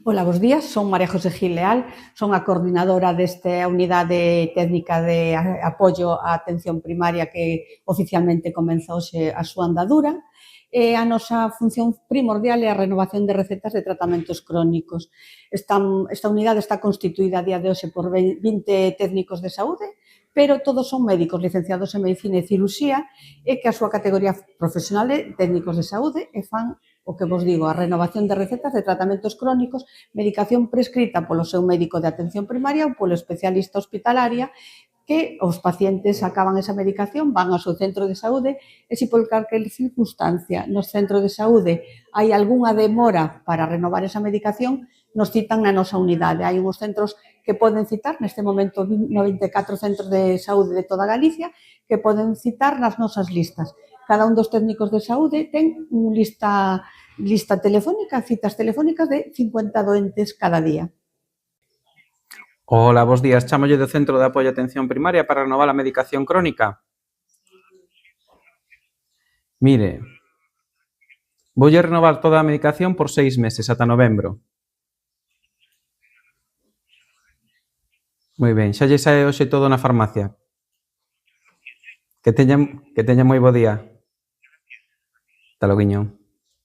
Ola, bos días, son María José Gil Leal, son a coordinadora desta unidade técnica de apoio á atención primaria que oficialmente comeza hoxe a súa andadura. A nosa función primordial é a renovación de recetas de tratamentos crónicos. Esta unidade está constituída a día de hoxe por 20 técnicos de saúde, pero todos son médicos licenciados en Medicina e Cirurxía e que a súa categoría profesional é técnicos de saúde e fan o que vos digo, a renovación de recetas de tratamentos crónicos, medicación prescrita polo seu médico de atención primaria ou polo especialista hospitalaria, que os pacientes acaban esa medicación, van ao seu centro de saúde e se por calquer circunstancia nos centros de saúde hai algunha demora para renovar esa medicación, nos citan na nosa unidade. Hai uns centros que poden citar, neste momento 94 centros de saúde de toda Galicia, que poden citar nas nosas listas. Cada un dos técnicos de saúde ten unha lista telefónica, citas telefónicas de 50 doentes cada día. Ola, bos días. Chámolle do Centro de Apoio á Atención Primaria para renovar a medicación crónica. Mire, voulle renovar toda a medicación por 6 meses, ata novembro. Moi ben, xa lle sae hoxe todo na farmacia. Que teña moi bo día. Ata loguiño.